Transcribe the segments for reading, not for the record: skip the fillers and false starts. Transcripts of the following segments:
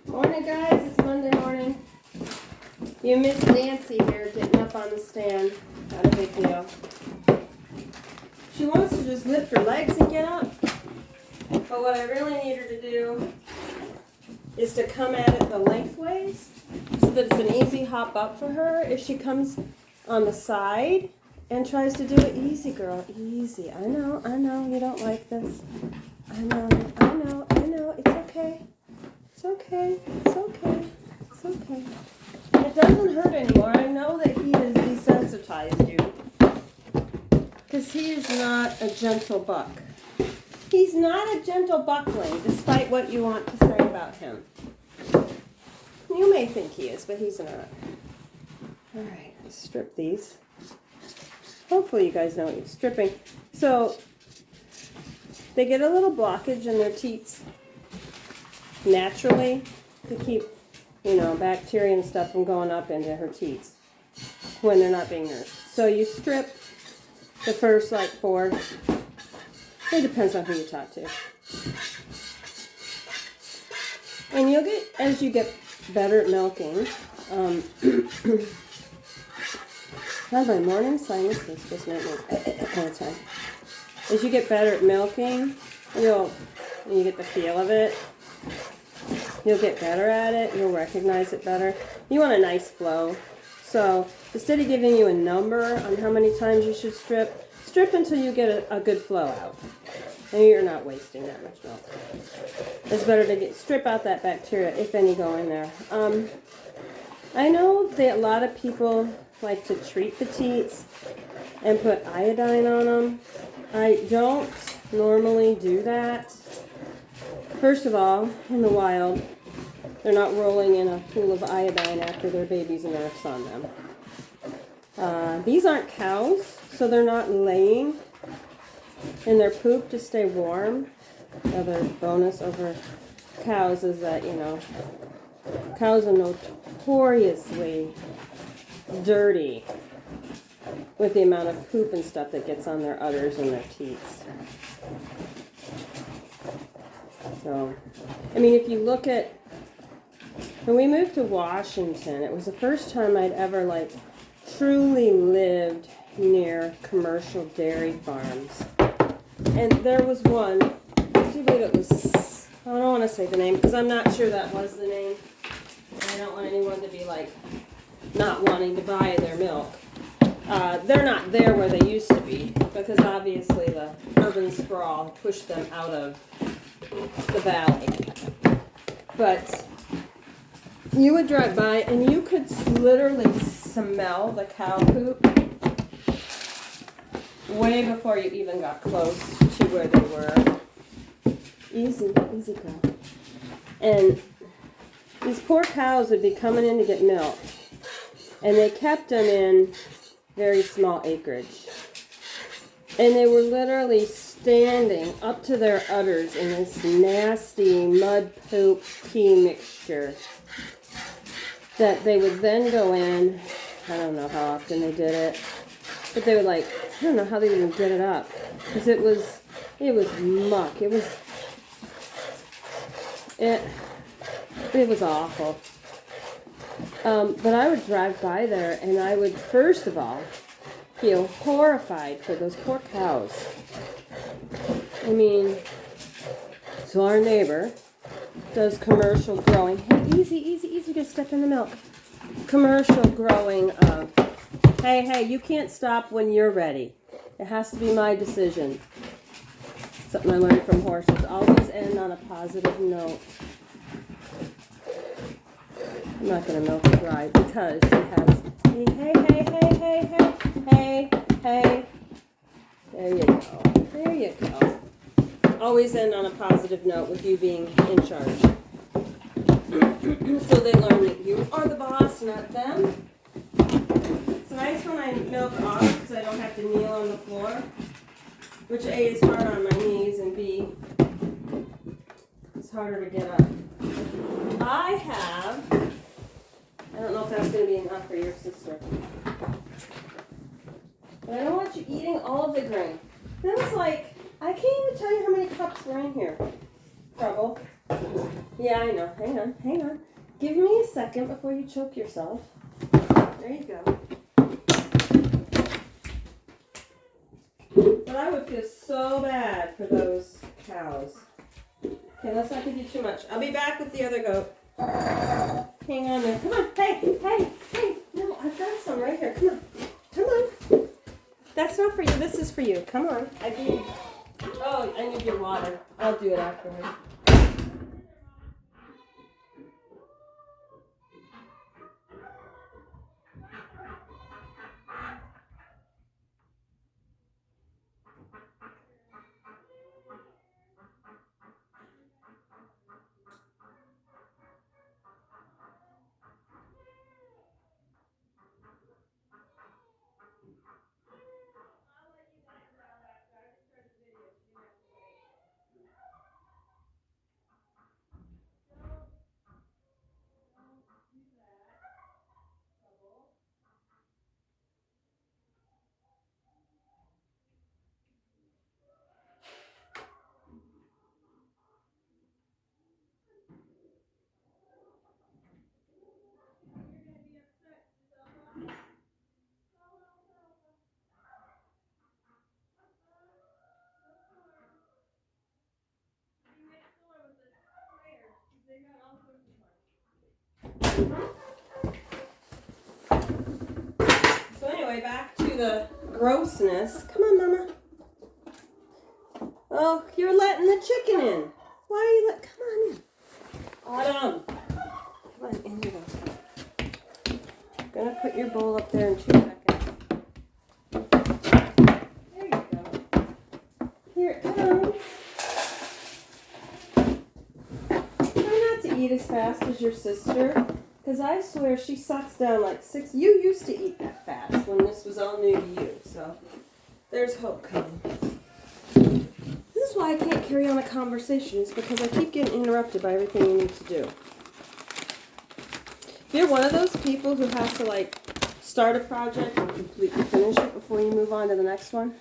Morning, guys. It's Monday morning. You missed Nancy here getting up on the stand. Not a big deal. She wants to just lift her legs and get up. But what I really need her to do is to come at it the lengthways so that it's an easy hop up for her. If she comes on the side and tries to do it, easy, girl, easy. I know, you don't like this. I know, it's okay. It's okay, it's okay, it's okay. It doesn't hurt anymore. I know that he has desensitized you. Because he is not a gentle buck. He's not a gentle buckling, despite what you want to say about him. You may think he is, but he's not. Alright, let's strip these. Hopefully you guys know what you're stripping. So, they get a little blockage in their teats naturally to keep, bacteria and stuff from going up into her teats when they're not being nursed. So you strip the first, 4. It depends on who you talk to. And you'll get, as you get better at milking, my morning sinus is just make me all the time. As you get better at milking, you get the feel of it. You'll get better at it. You'll recognize it better. You want a nice flow. So instead of giving you a number on how many times you should strip until you get a good flow out. And you're not wasting that much milk. It's better to strip out that bacteria, if any, go in there. I know that a lot of people like to treat the teats and put iodine on them. I don't normally do that. First of all, in the wild, they're not rolling in a pool of iodine after their baby's nurse on them. These aren't cows, so they're not laying in their poop to stay warm. Other bonus over cows is that, cows are notoriously dirty with the amount of poop and stuff that gets on their udders and their teats. So, if you look at, when we moved to Washington, it was the first time I'd ever, truly lived near commercial dairy farms. And there was one, I do believe it was, I don't want to say the name, because I'm not sure that was the name. I don't want anyone to be, not wanting to buy their milk. They're not there where they used to be, because obviously the urban sprawl pushed them out of the valley. But you would drive by and you could literally smell the cow poop way before you even got close to where they were. Easy girl. And these poor cows would be coming in to get milk, and they kept them in very small acreage. And they were literally standing up to their udders in this nasty mud poop pee mixture that they would then go in. I don't know how often they did it, but they would I don't know how they even get it up, because it was muck. It was awful. But I would drive by there and I would, first of all, feel horrified for those poor cows. So our neighbor does commercial growing. Hey, easy to step in the milk. Commercial growing of, hey, you can't stop when you're ready. It has to be my decision. Something I learned from horses. Always end on a positive note. I'm not going to milk her dry because she has, hey. There you go. Always end on a positive note with you being in charge. So they learn that you are the boss, not them. It's nice when I milk off because I don't have to kneel on the floor, which A, is hard on my knees, and B, it's harder to get up. I don't know if that's going to be enough for your sister. But I don't want you eating all of the grain. Then it's I can't even tell you how many cups were in here. Trouble. Yeah, I know. Hang on, hang on. Give me a second before you choke yourself. There you go. But I would feel so bad for those cows. Okay, let's not give you too much. I'll be back with the other goat. Hang on there. Come on. Hey, hey, hey. No, I've got some right here. Come on. Come on. That's not for you. This is for you. Come on. I need. Oh, I need your water. I'll do it afterwards. So anyway, back to the grossness. Come on, Mama. Oh, you're letting the chicken in. Why are you come on in. Autumn. Come on, in you go. I'm gonna put your bowl up there in 2 seconds. There you go. Here it comes. Try not to eat as fast as your sister, because I swear she sucks down like 6. You used to eat that fast when this was all new to you, so there's hope coming. This is why I can't carry on a conversation, is because I keep getting interrupted by everything you need to do. If you're one of those people who has to like start a project and completely finish it before you move on to the next one,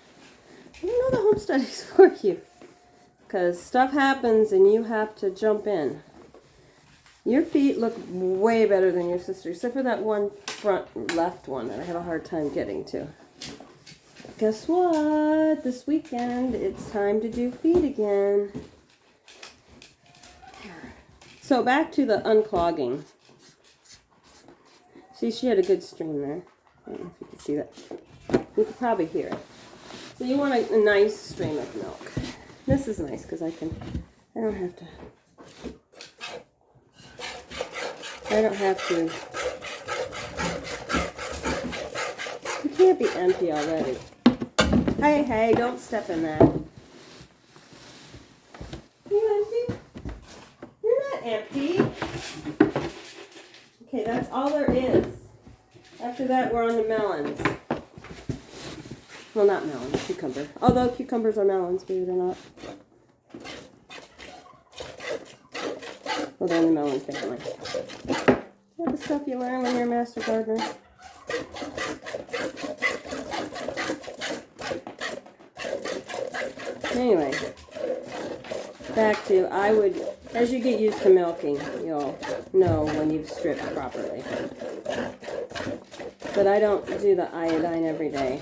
I don't know the home study's for you. Because stuff happens and you have to jump in. Your feet look way better than your sister, except for that one front left one that I have a hard time getting to. Guess what? This weekend, it's time to do feet again. So back to the unclogging. See, she had a good stream there. I don't know if you can see that. You can probably hear it. So you want a nice stream of milk. This is nice because I don't have to. You can't be empty already. Hey, don't step in that. You empty? You're not empty. Okay, that's all there is. After that, we're on the melons. Well, not melons, cucumber. Although cucumbers are melons, believe it or not. Well, they're in the melon family. Yeah, the stuff you learn when you're a master gardener. Anyway, back to, as you get used to milking, you'll know when you've stripped properly. But I don't do the iodine every day.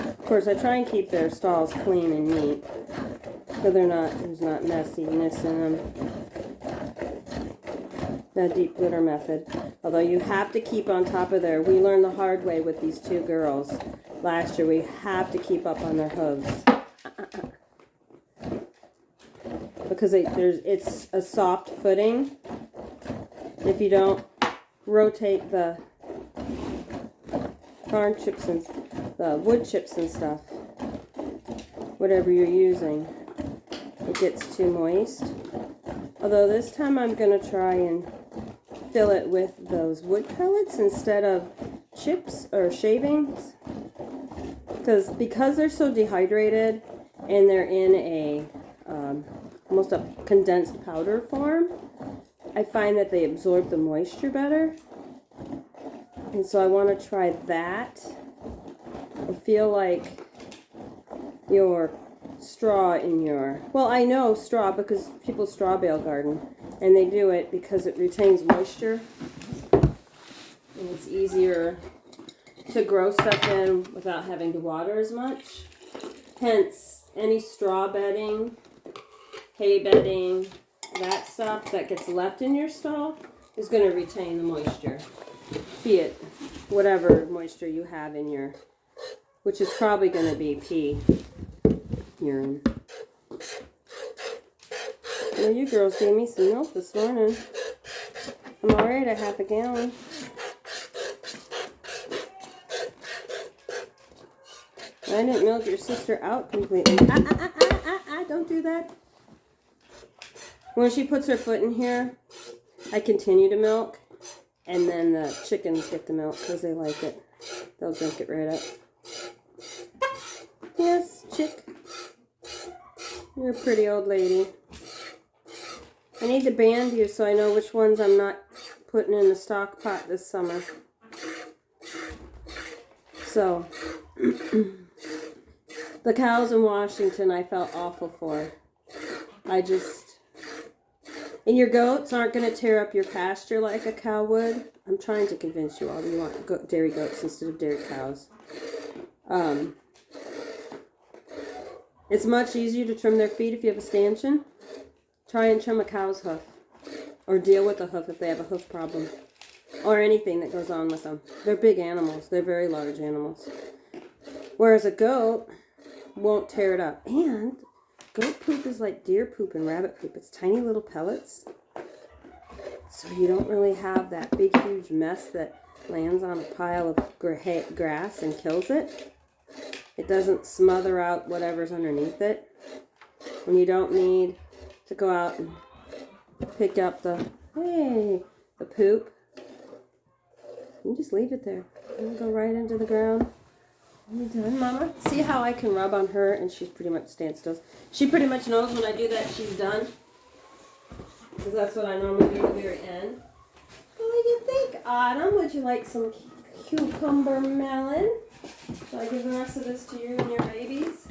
Of course, I try and keep their stalls clean and neat, so there's not messiness in them. The deep litter method. Although you have to keep on top of we learned the hard way with these 2 girls last year. We have to keep up on their hooves. Because it's a soft footing. If you don't rotate the barn chips and the wood chips and stuff, whatever you're using, it gets too moist. Although this time I'm going to try and fill it with those wood pellets instead of chips or shavings. Because they're so dehydrated and they're in a almost a condensed powder form, I find that they absorb the moisture better. And so I want to try that. I feel like your straw in your, well, I know straw because people straw bale garden, and they do it because it retains moisture, and it's easier to grow stuff in without having to water as much. Hence, any straw bedding, hay bedding, that stuff that gets left in your stall is going to retain the moisture, be it whatever moisture you have in your, which is probably going to be pee, urine. Well, you girls gave me some milk this morning. I'm alright at half a gallon. I didn't milk your sister out completely. Don't do that. When she puts her foot in here, I continue to milk, and then the chickens get the milk because they like it. They'll drink it right up. Yes, chick. You're a pretty old lady. I need to band you so I know which ones I'm not putting in the stock pot this summer. So, the cows in Washington I felt awful for. And your goats aren't going to tear up your pasture like a cow would. I'm trying to convince you all that you want dairy goats instead of dairy cows. It's much easier to trim their feet if you have a stanchion. Try and trim a cow's hoof. Or deal with a hoof if they have a hoof problem. Or anything that goes on with them. They're big animals. They're very large animals. Whereas a goat won't tear it up. And goat poop is like deer poop and rabbit poop. It's tiny little pellets. So you don't really have that big, huge mess that lands on a pile of grass and kills it. It doesn't smother out whatever's underneath it. And you don't need to go out and pick up the poop. You just leave it there. And go right into the ground. You done, Mama? See how I can rub on her and she pretty much stands still. She pretty much knows when I do that she's done. Because that's what I normally do at the very end. What do you think, Autumn? Would you like some cucumber melon? Shall I give the rest of this to you and your babies?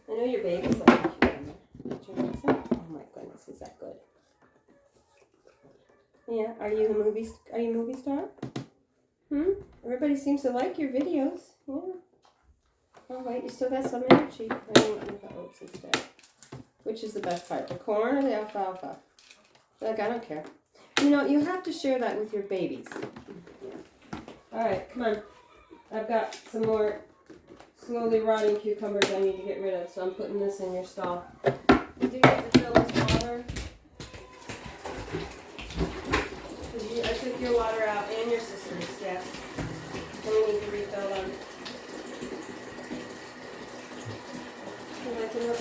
I know your babies like cucumber. Oh my goodness, is that good? Yeah, are you a movie star? Everybody seems to like your videos. Yeah. Oh wait, you still got some energy. I'm going to the oats instead. Which is the best part, the corn or the alfalfa? Like, I don't care. You know, you have to share that with your babies. Yeah. All right, come on. I've got some more slowly rotting cucumbers I need to get rid of, so I'm putting this in your stall. You do get to fill this water. I took your water out and your sister's, yes. And we need to refill them.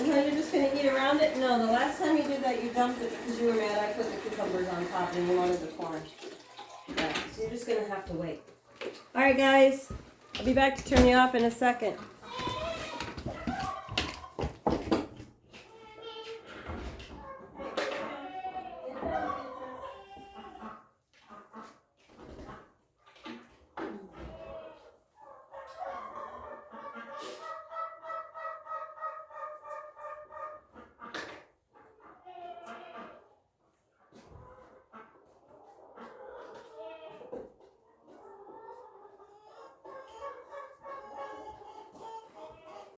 You're just going to eat around it? No, the last time you did that, you dumped it because you were mad I put the cucumbers on top and you wanted the corn. Yeah, so you're just going to have to wait. All right, guys. I'll be back to turn you off in a second.